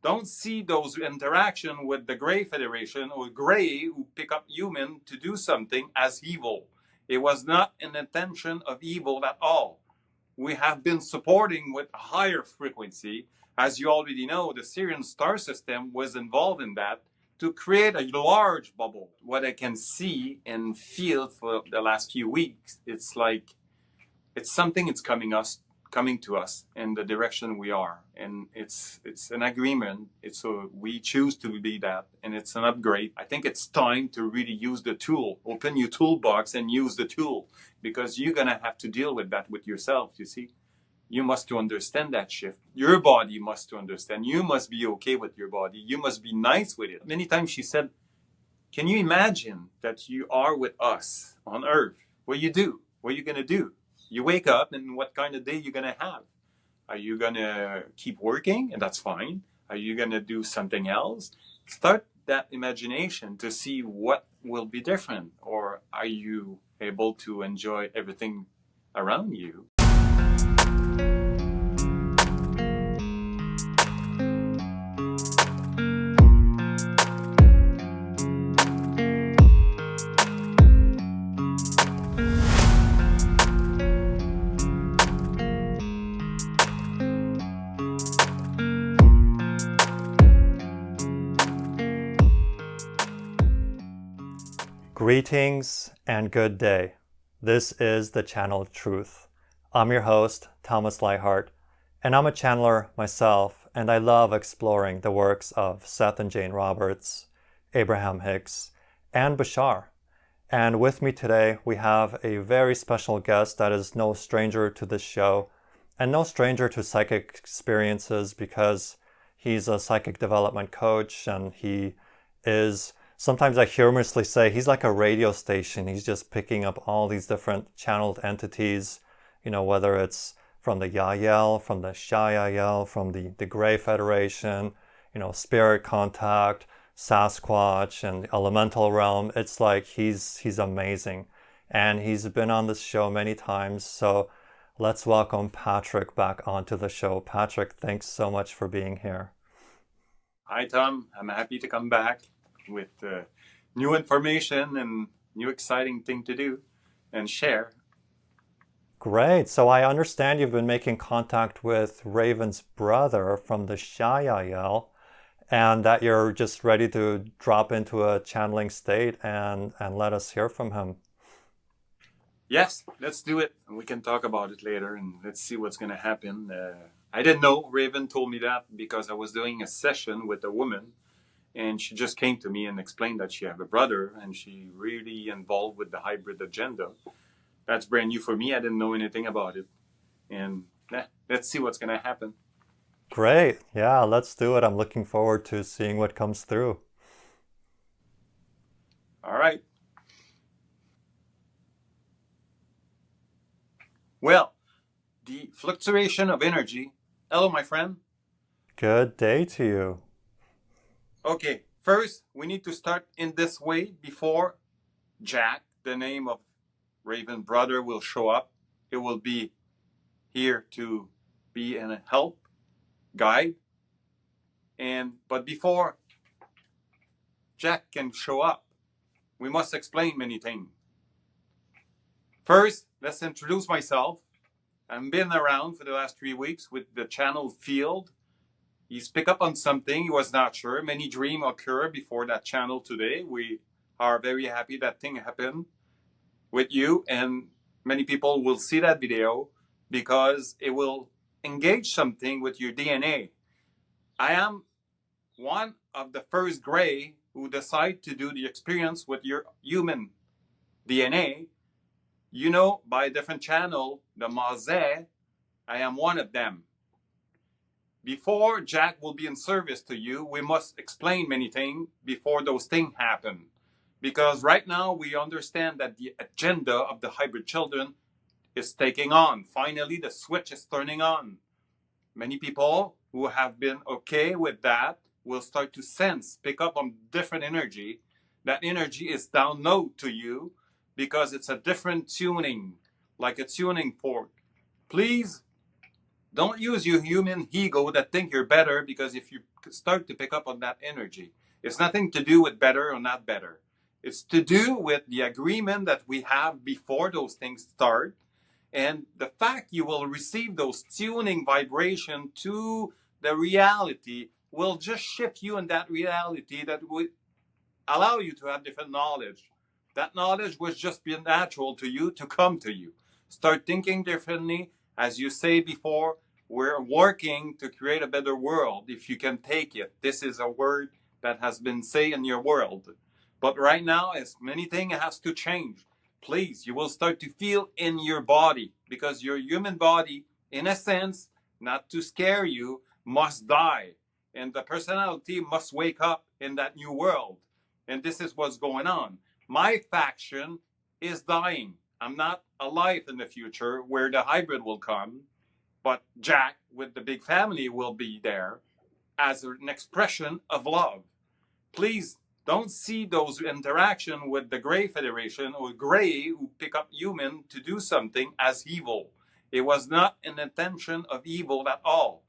don't see those interaction with the Gray Federation or Gray who pick up human to do something as evil. It was not an intention of evil at all. We have been supporting with a higher frequency. As you already know, the Syrian star system was involved in that to create a large bubble. What I can see and feel for the last few weeks, it's like it's something that's coming to us in the direction we are, and it's an agreement. We choose to be that, and it's an upgrade. I think it's time to really use the tool. Open your toolbox and use the tool, because you're gonna have to deal with that with yourself. You see, you must to understand that shift. Your body must to understand. You must be okay with your body. You must be nice with it. Many times she said, "Can you imagine that you are with us on Earth? What you do? What are you gonna do? You wake up, and what kind of day you're going to have? Are you going to keep working? And that's fine. Are you going to do something else? Start that imagination to see what will be different. Or are you able to enjoy everything around you?" Greetings and good day. This is the Channel Truth. I'm your host, Thomas Leichardt, and I'm a channeler myself, and I love exploring the works of Seth and Jane Roberts, Abraham-Hicks, and Bashar. And with me today, we have a very special guest that is no stranger to this show, and no stranger to psychic experiences, because he's a psychic development coach, and he is... Sometimes I humorously say he's like a radio station. He's just picking up all these different channeled entities, whether it's from the Yahyel, from the Yahyel, from the Gray Federation, spirit contact, Sasquatch, and the elemental realm. It's like he's amazing. And he's been on this show many times. So let's welcome Patrick back onto the show. Patrick, thanks so much for being here. Hi, Tom. I'm happy to come back with new information and new exciting thing to do and share. Great. So I understand you've been making contact with Raven's brother from the Yahyel, and that you're just ready to drop into a channeling state and let us hear from him. Yes, let's do it. We can talk about it later, and let's see what's going to happen. I didn't know. Raven told me that because I was doing a session with a woman, and she just came to me and explained that she had a brother and she really involved with the hybrid agenda. That's brand new for me. I didn't know anything about it. And let's see what's going to happen. Great. Yeah, let's do it. I'm looking forward to seeing what comes through. All right. Well, the fluctuation of energy. Hello, my friend. Good day to you. Okay, first, we need to start in this way before Jack, the name of Raven brother, will show up. It will be here to be a help, guide. But before Jack can show up, we must explain many things. First, let's introduce myself. I've been around for the last 3 weeks with the channel field. He's picked up on something he was not sure. Many dreams occur before that channel today. We are very happy that thing happened with you, and many people will see that video because it will engage something with your DNA. I am one of the first Gray who decide to do the experience with your human DNA. By a different channel, the Mazé, I am one of them. Before Jack will be in service to you, we must explain many things before those things happen. Because right now we understand that the agenda of the hybrid children is taking on. Finally, the switch is turning on. Many people who have been okay with that will start to pick up on different energy. That energy is download to you because it's a different tuning, like a tuning fork. Please Don't use your human ego that think you're better, because if you start to pick up on that energy, it's nothing to do with better or not better. It's to do with the agreement that we have before those things start, and the fact you will receive those tuning vibration to the reality will just shift you in that reality that would allow you to have different knowledge. That knowledge was just be natural to you to come to you. Start thinking differently. As you say before, we're working to create a better world if you can take it. This is a word that has been said in your world. But right now, as many things has to change. Please, you will start to feel in your body, because your human body, in a sense, not to scare you, must die. And the personality must wake up in that new world. And this is what's going on. My faction is dying. I'm not alive in the future where the hybrid will come, but Jack with the big family will be there as an expression of love. Please don't see those interaction with the Gray Federation or Gray who pick up human to do something as evil. It was not an intention of evil at all.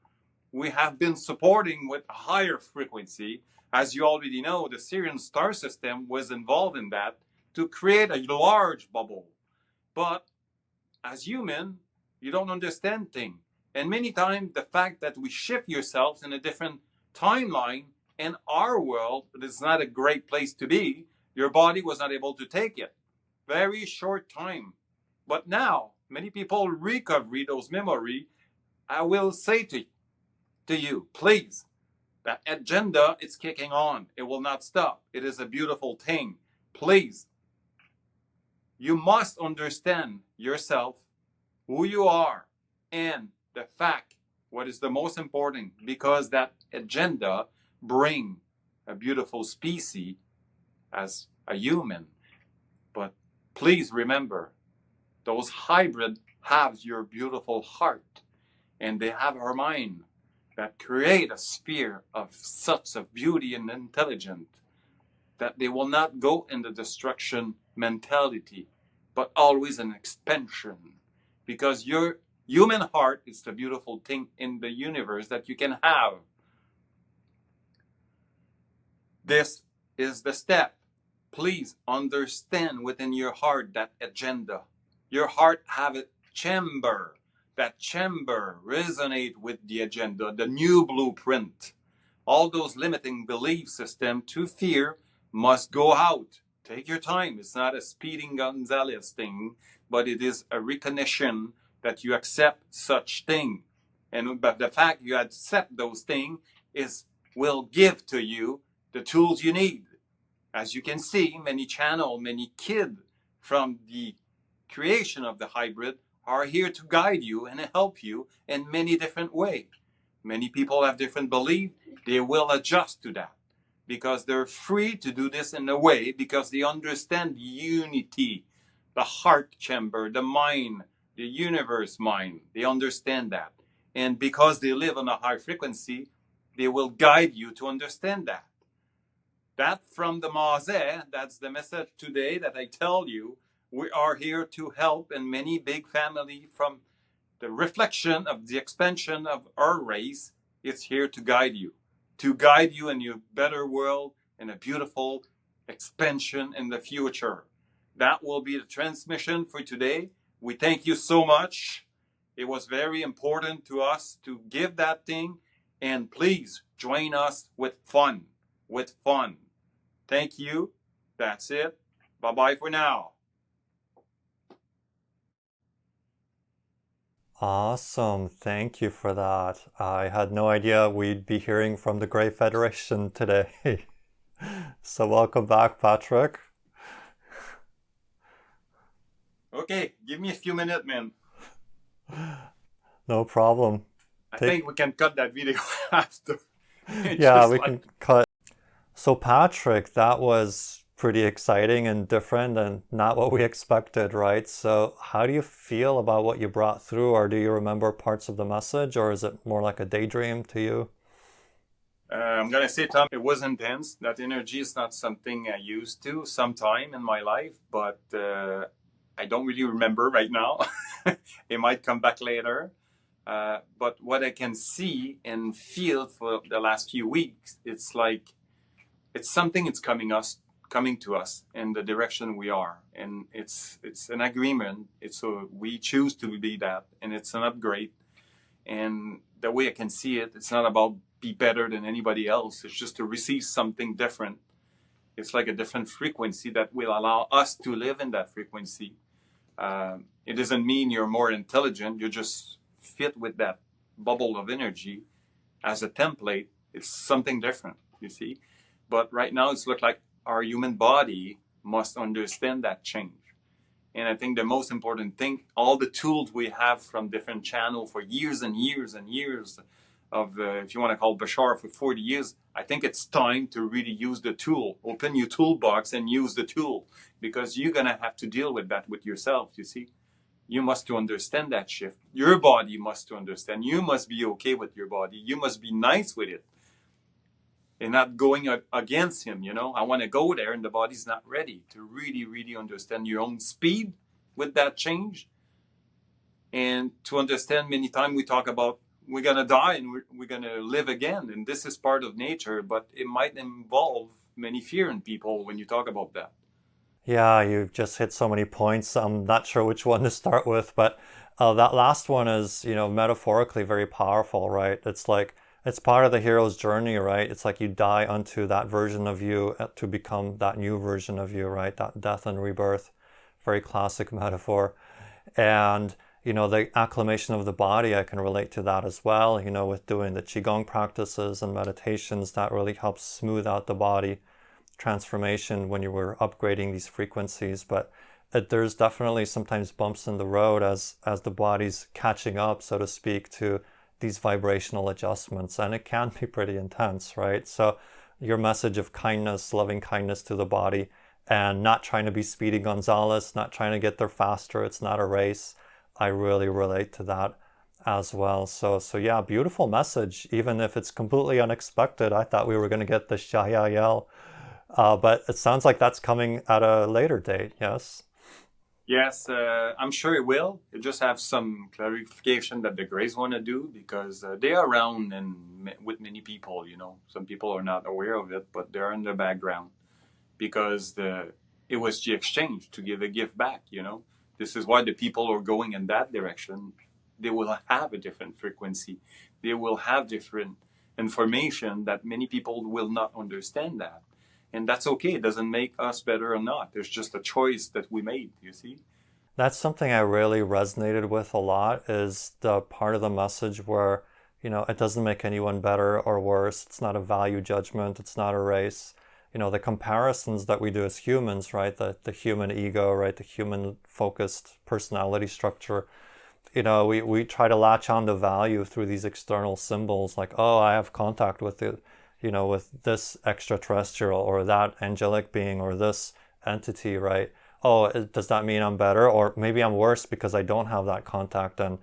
We have been supporting with a higher frequency. As you already know, the Syrian star system was involved in that to create a large bubble. But as human, you don't understand things. And many times the fact that we shift yourselves in a different timeline in our world, it is not a great place to be. Your body was not able to take it. Very short time. But now, many people recover those memories. I will say to you, please, that agenda is kicking on. It will not stop. It is a beautiful thing. Please, you must understand yourself, who you are, and the fact, what is the most important, because that agenda bring a beautiful species as a human. But please remember, those hybrid have your beautiful heart, and they have our mind that create a sphere of such of beauty and intelligence that they will not go in the destruction mentality, but always an expansion. Because your human heart is the beautiful thing in the universe that you can have. This is the step. Please understand within your heart that agenda. Your heart have a chamber. That chamber resonate with the agenda, the new blueprint. All those limiting belief system to fear must go out. Take your time. It's not a speeding Gonzalez thing, but it is a recognition that you accept such thing. And but the fact you accept those things will give to you the tools you need. As you can see, many channel, many kids from the creation of the hybrid are here to guide you and help you in many different ways. Many people have different beliefs. They will adjust to that because they're free to do this in a way because they understand unity, the heart chamber, the mind, the universe mind. They understand that. And because they live on a high frequency, they will guide you to understand that. That from the Mazeh, that's the message today that I tell you. We are here to help in many big family from the reflection of the expansion of our race. It's here to guide you in your better world and a beautiful expansion in the future. That will be the transmission for today. We thank you so much. It was very important to us to give that thing, and please join us with fun. Thank you. That's it. Bye-bye for now. Awesome. Thank you for that. I had no idea we'd be hearing from the Gray Federation today. So welcome back, Patrick. Okay, give me a few minutes, man. No problem. I think we can cut that video after. Yeah, we can cut. So Patrick, that was pretty exciting and different and not what we expected, right? So how do you feel about what you brought through, or do you remember parts of the message, or is it more like a daydream to you? I'm going to say, Tom, it was intense. That energy is not something I used to sometime in my life, but I don't really remember right now. It might come back later. But what I can see and feel for the last few weeks, it's like it's something that's coming to us in the direction we are, and it's an agreement. It's we choose to be that, and it's an upgrade. And the way I can see it, it's not about be better than anybody else. It's just to receive something different. It's like a different frequency that will allow us to live in that frequency. It doesn't mean you're more intelligent. You just fit with that bubble of energy as a template. It's something different, you see. But right now, it's looked like our human body must understand that change. And I think the most important thing, all the tools we have from different channels for years and years and years of, if you want to call Bashar for 40 years, I think it's time to really use the tool. Open your toolbox and use the tool, because you're going to have to deal with that with yourself, you see. You must to understand that shift. Your body must to understand. You must be okay with your body. You must be nice with it and not going against him, you know. I want to go there and the body's not ready to really, really understand your own speed with that change. And to understand, many times we talk about we're going to die and we're going to live again. And this is part of nature, but it might involve many fear in people when you talk about that. Yeah, you've just hit so many points. I'm not sure which one to start with, but that last one is, metaphorically very powerful, right? It's like, it's part of the hero's journey, right? It's like you die unto that version of you to become that new version of you, right? That death and rebirth, very classic metaphor. And, the acclimation of the body, I can relate to that as well, with doing the Qigong practices and meditations, that really helps smooth out the body transformation when you were upgrading these frequencies. But there's definitely sometimes bumps in the road as the body's catching up, so to speak, to these vibrational adjustments, and it can be pretty intense, right? So your message of kindness, loving kindness to the body, and not trying to be Speedy Gonzalez, not trying to get there faster. It's not a race. I really relate to that as well. So yeah, beautiful message, even if it's completely unexpected. I thought we were going to get the Yahyel, but it sounds like that's coming at a later date, yes? Yes, I'm sure it will. It just have some clarification that the Greys want to do, because they are around and with many people, Some people are not aware of it, but they're in the background, because it was the exchange to give a gift back, This is why the people are going in that direction. They will have a different frequency. They will have different information that many people will not understand that. And that's okay. It doesn't make us better or not. There's just a choice that we made, you see? That's something I really resonated with a lot, is the part of the message where, it doesn't make anyone better or worse. It's not a value judgment. It's not a race. The comparisons that we do as humans, right? The human ego, right? The human focused personality structure. We try to latch on to value through these external symbols, like, oh, I have contact with it, with this extraterrestrial or that angelic being or this entity, right? Oh, does that mean I'm better? Or maybe I'm worse because I don't have that contact and,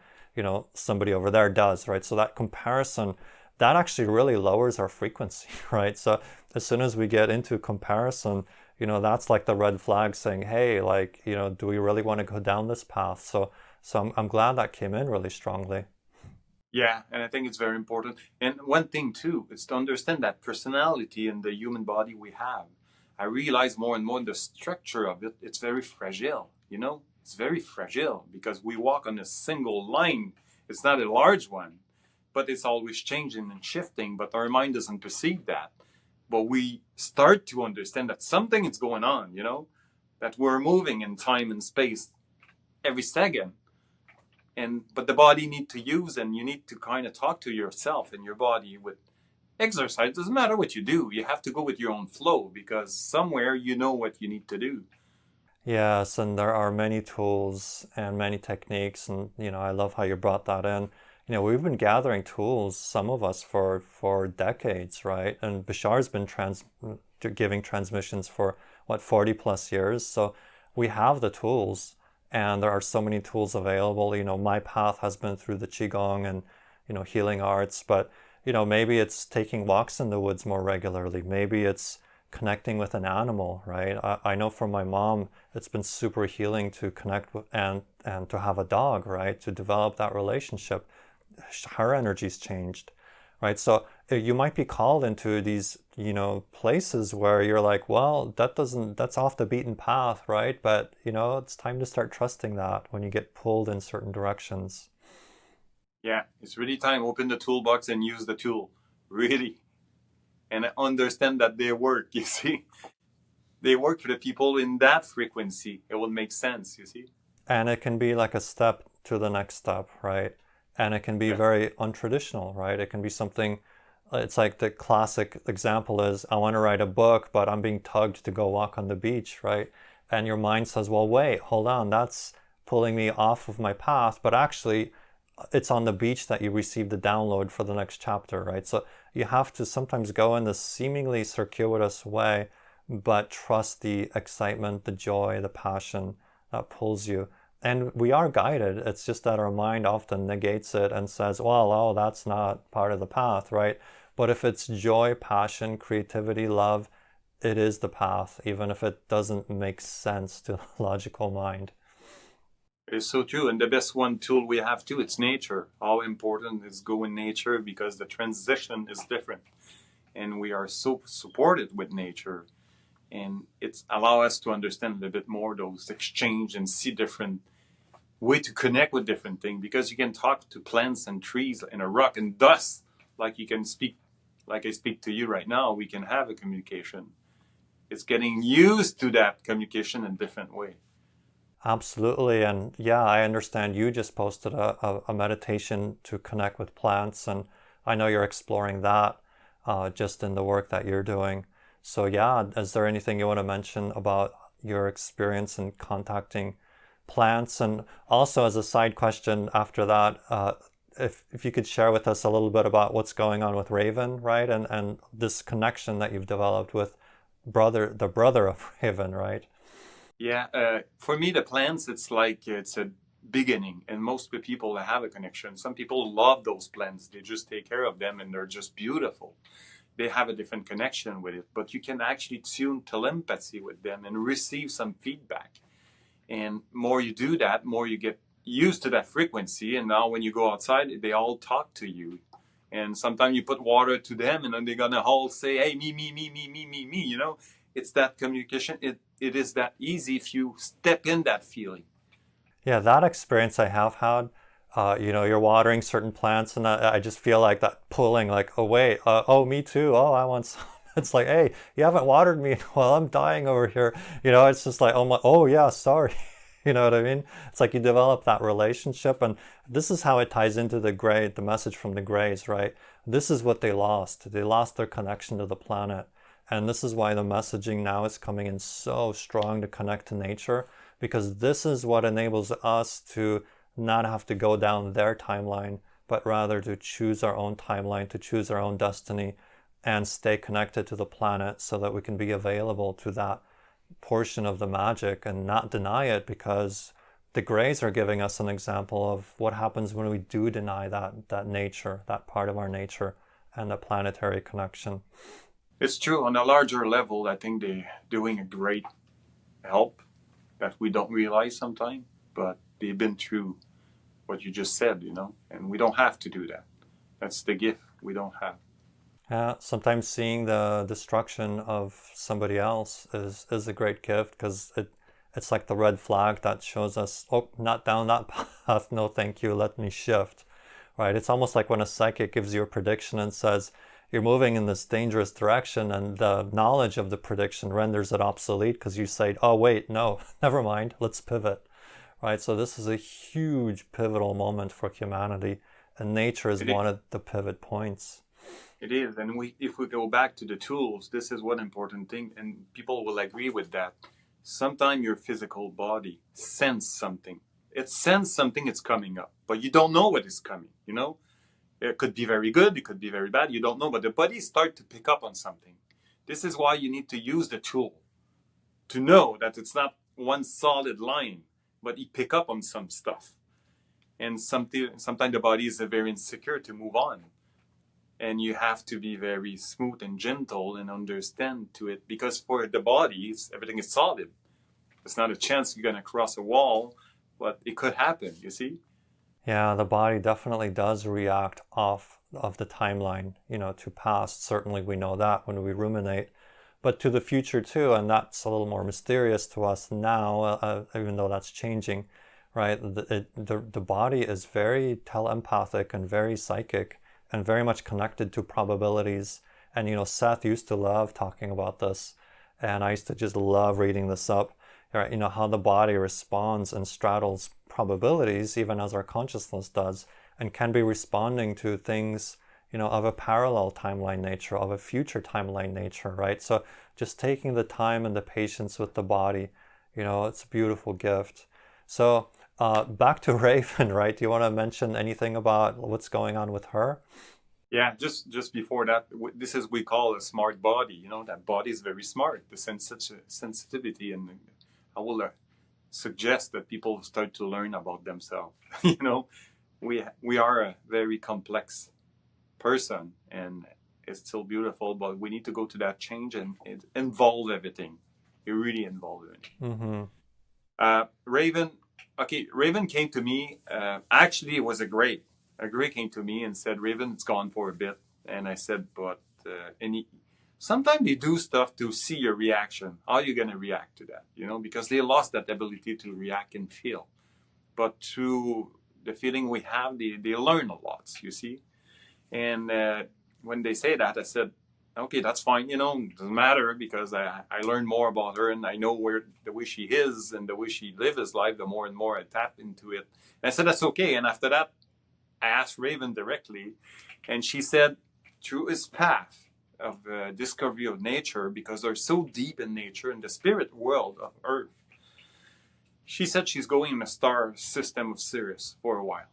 somebody over there does, right? So that comparison, that actually really lowers our frequency, right? So as soon as we get into comparison, that's like the red flag saying, hey, like, do we really want to go down this path? So I'm glad that came in really strongly. Yeah, and I think it's very important. And one thing too is to understand that personality in the human body we have. I realize more and more the structure of it. It's very fragile, It's very fragile, because we walk on a single line. It's not a large one, but it's always changing and shifting. But our mind doesn't perceive that. But we start to understand that something is going on, that we're moving in time and space every second. But the body need to use, and you need to kind of talk to yourself and your body with exercise. It doesn't matter what you do. You have to go with your own flow, because somewhere you know what you need to do. Yes, and there are many tools and many techniques, and I love how you brought that in. We've been gathering tools, some of us, for decades, right? And Bashar's been giving transmissions for 40 plus years. So we have the tools, and there are so many tools available. My path has been through the Qigong and, healing arts, but, maybe it's taking walks in the woods more regularly. Maybe it's connecting with an animal, right? I know for my mom, it's been super healing to connect with and to have a dog, right? To develop that relationship. her energy's changed, right? So you might be called into these, places where you're like, well, that's off the beaten path, right? But, it's time to start trusting that when you get pulled in certain directions. Yeah, it's really time. Open the toolbox and use the tool, really. And understand that they work, you see. They work for the people in that frequency. It will make sense, you see. And it can be like a step to the next step, right? And it can be Yeah. very untraditional, right? It can be something, it's like the classic example is, I want to write a book, but I'm being tugged to go walk on the beach, right? And your mind says, well, wait, hold on, that's pulling me off of my path, but actually it's on the beach that you receive the download for the next chapter, right? So you have to sometimes go in this seemingly circuitous way, but trust the excitement, the joy, the passion that pulls you. And we are guided. It's just that our mind often negates it and says, well, oh, that's not part of the path, right? But if it's joy, passion, creativity, love, it is the path, even if it doesn't make sense to the logical mind. It's so true. And the best one tool we have too, it's nature. How important is go in nature because the transition is different. And we are so supported with nature. And it's allow us to understand a little bit more those exchange and see different way to connect with different things, because you can talk to plants and trees and a rock and dust like you can speak, like I speak to you right now. We can have a communication. It's getting used to that communication in a different way. Absolutely. And yeah, I understand you just posted a meditation to connect with plants, and I know you're exploring that just in the work that you're doing. So yeah, is there anything you want to mention about your experience in contacting plants? And also, as a side question after that, if you could share with us a little bit about what's going on with Raven, right? And this connection that you've developed with the brother of Raven, right? Yeah, for me, the plants, it's like it's a beginning, and most people have a connection. Some people love those plants; they just take care of them, and they're just beautiful. They have a different connection with it, but you can actually tune telepathy with them and receive some feedback. And more you do that, more you get used to that frequency. And now, when you go outside, they all talk to you. And sometimes you put water to them, and then they're gonna all say, "Hey, me, me, me, me, me, me, me." It's that communication. It is that easy if you step in that feeling. Yeah, that experience I have had. You're watering certain plants, and I just feel like that pulling, like, oh wait, oh me too. Oh, I want some. It's like, hey, you haven't watered me while I'm dying over here. It's just like, oh my, oh yeah, sorry. You know what I mean? It's like you develop that relationship, and this is how it ties into the message from the Greys, right? This is what they lost. They lost their connection to the planet, and this is why the messaging now is coming in so strong to connect to nature, because this is what enables us to not have to go down their timeline, but rather to choose our own timeline, to choose our own destiny, and stay connected to the planet so that we can be available to that portion of the magic and not deny it, because the Greys are giving us an example of what happens when we do deny that nature, that part of our nature, and the planetary connection. It's true. On a larger level, I think they're doing a great help that we don't realize sometimes, but they've been through what you just said, and we don't have to do that. That's the gift we don't have. Yeah, sometimes seeing the destruction of somebody else is a great gift, because it's like the red flag that shows us, oh, not down that path, no thank you, let me shift, right? It's almost like when a psychic gives you a prediction and says, you're moving in this dangerous direction, and the knowledge of the prediction renders it obsolete because you say, oh wait, no, never mind, let's pivot, right? So this is a huge pivotal moment for humanity, and nature is one of the pivot points. It is, and if we go back to the tools, this is one important thing, and people will agree with that. Sometimes your physical body sense something. It sense something is coming up, but you don't know what is coming. It could be very good, it could be very bad, you don't know, but the body start to pick up on something. This is why you need to use the tool to know that it's not one solid line, but you pick up on some stuff. And sometimes the body is very insecure to move on. And you have to be very smooth and gentle and understand to it, because for the body, everything is solid. It's not a chance you're going to cross a wall, but it could happen, you see? Yeah, the body definitely does react off of the timeline, to past. Certainly we know that when we ruminate, but to the future too, and that's a little more mysterious to us now, even though that's changing, right? The body is very telepathic and very psychic and very much connected to probabilities. And, Seth used to love talking about this, and I used to just love reading this up, right? How the body responds and straddles probabilities, even as our consciousness does, and can be responding to things, of a parallel timeline nature, of a future timeline nature, right? So just taking the time and the patience with the body, it's a beautiful gift. So back to Raven, right? Do you want to mention anything about what's going on with her? Yeah, just before that, this is we call a smart body. That body is very smart. The sensitivity, and I will suggest that people start to learn about themselves. We are a very complex person, and it's still beautiful, but we need to go to that change, and it involves everything. It really involves it. Mm-hmm. Raven, okay, Raven came to me. Actually, it was a Gray. A Gray came to me and said, "Raven, it's gone for a bit." And I said, "But sometimes they do stuff to see your reaction. How are you going to react to that? Because they lost that ability to react and feel. But through the feeling we have, they learn a lot. You see." And when they say that, I said, "Okay, that's fine. It doesn't matter, because I learned more about her, and I know the way she is and the way she lives his life. The more and more I tap into it." And I said, "That's okay." And after that, I asked Raven directly, and she said, through his path of discovery of nature, because they're so deep in nature, in the spirit world of Earth, she said she's going in a star system of Sirius for a while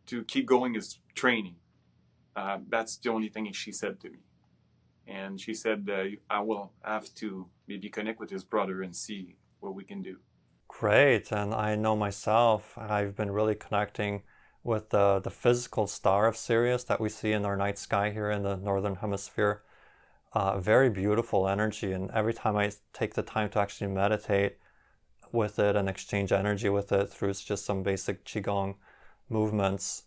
to keep going his training. That's the only thing she said to me. And she said, I will have to maybe connect with his brother and see what we can do. Great. And I know myself, I've been really connecting with the physical star of Sirius that we see in our night sky here in the Northern Hemisphere. Very beautiful energy. And every time I take the time to actually meditate with it and exchange energy with it through just some basic Qigong movements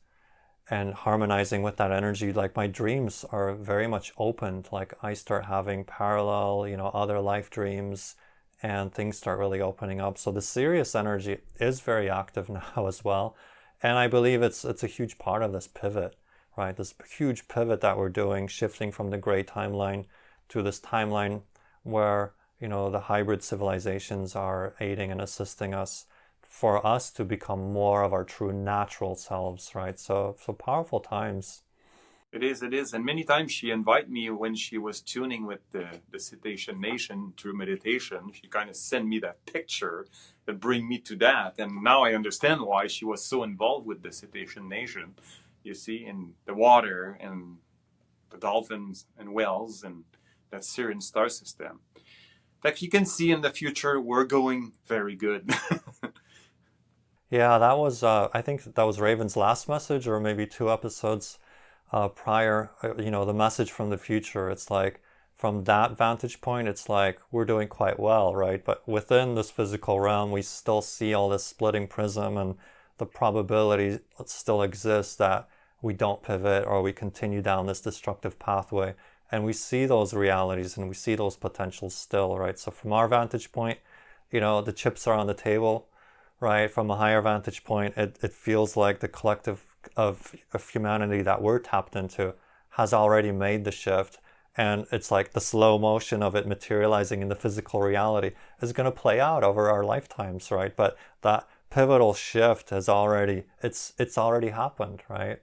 and harmonizing with that energy, like my dreams are very much opened. Like I start having parallel, other life dreams, and things start really opening up. So the Sirius energy is very active now as well. And I believe it's a huge part of this pivot, right? This huge pivot that we're doing, shifting from the gray timeline to this timeline where, the hybrid civilizations are aiding and assisting us for us to become more of our true natural selves, right? So powerful times. It is. And many times she invited me when she was tuning with the Cetacean Nation through meditation. She kind of sent me that picture that bring me to that. And now I understand why she was so involved with the Cetacean Nation, you see, in the water and the dolphins and whales and that Sirian star system. Like you can see in the future, we're going very good. Yeah, that was, I think that was Raven's last message, or maybe 2 episodes prior, the message from the future. It's like, from that vantage point, it's like we're doing quite well, right? But within this physical realm, we still see all this splitting prism, and the probability still exists that we don't pivot or we continue down this destructive pathway. And we see those realities and we see those potentials still, right? So from our vantage point, the chips are on the table, right? From a higher vantage point, it feels like the collective of humanity that we're tapped into has already made the shift. And it's like the slow motion of it materializing in the physical reality is going to play out over our lifetimes, right? But that pivotal shift has already, it's already happened, right?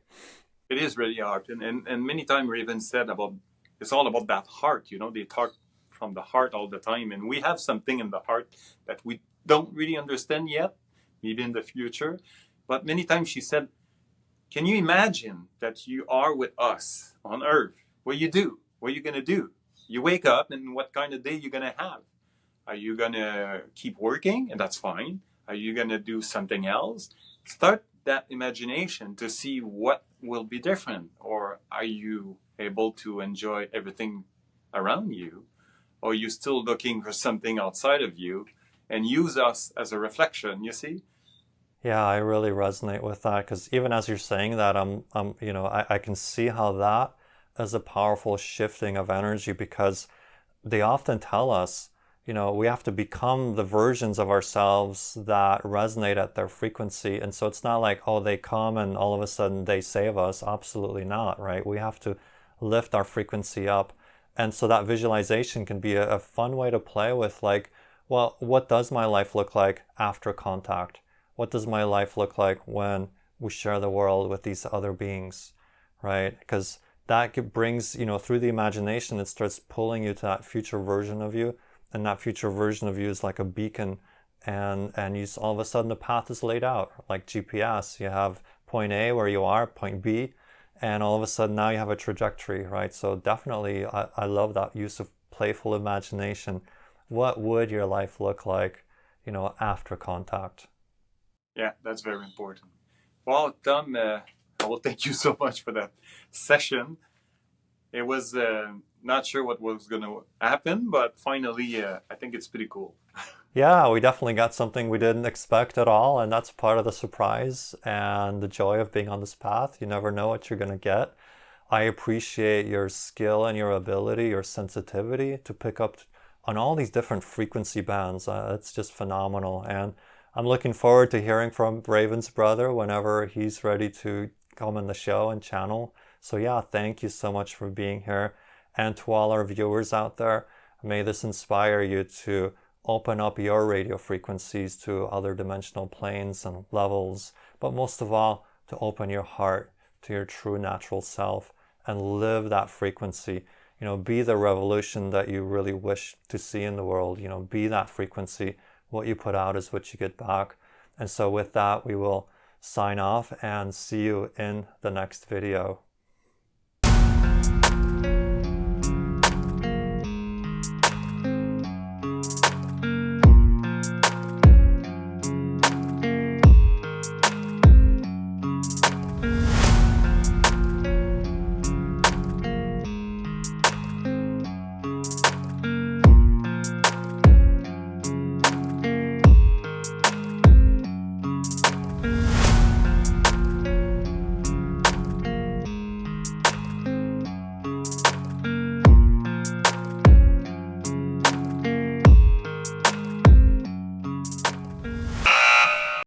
It is really hard. And many times Raven said about, it's all about that heart, they talk from the heart all the time. And we have something in the heart that we don't really understand yet, maybe in the future. But many times she said, can you imagine that you are with us on Earth? What you do? What are you going to do? You wake up, and what kind of day you're going to have? Are you going to keep working? And that's fine. Are you going to do something else? Start that imagination to see what will be different. Or are you able to enjoy everything around you? Or are you still looking for something outside of you and use us as a reflection, you see? Yeah, I really resonate with that because even as you're saying that, I can see how that is a powerful shifting of energy because they often tell us, we have to become the versions of ourselves that resonate at their frequency. And so it's not like, oh, they come and all of a sudden they save us. Absolutely not, right? We have to lift our frequency up. And so that visualization can be a fun way to play with, like, well, what does my life look like after contact? What does my life look like when we share the world with these other beings, right? Because that brings, through the imagination, it starts pulling you to that future version of you. And that future version of you is like a beacon. And you, all of a sudden the path is laid out like GPS. You have point A where you are, point B, and all of a sudden now you have a trajectory, right? So definitely, I love that use of playful imagination. What would your life look like, after contact? Yeah, that's very important. Well, Tom, I will thank you so much for that session. It was not sure what was going to happen, but finally, I think it's pretty cool. Yeah, we definitely got something we didn't expect at all, and that's part of the surprise and the joy of being on this path. You never know what you're going to get. I appreciate your skill and your ability, your sensitivity to pick up on all these different frequency bands. It's just phenomenal. And I'm looking forward to hearing from Raven's brother whenever he's ready to come on the show and channel. So yeah, thank you so much for being here. And to all our viewers out there, may this inspire you to open up your radio frequencies to other dimensional planes and levels, but most of all, to open your heart to your true natural self and live that frequency. Be the revolution that you really wish to see in the world. Be that frequency. What you put out is what you get back. And so with that, we will sign off and see you in the next video.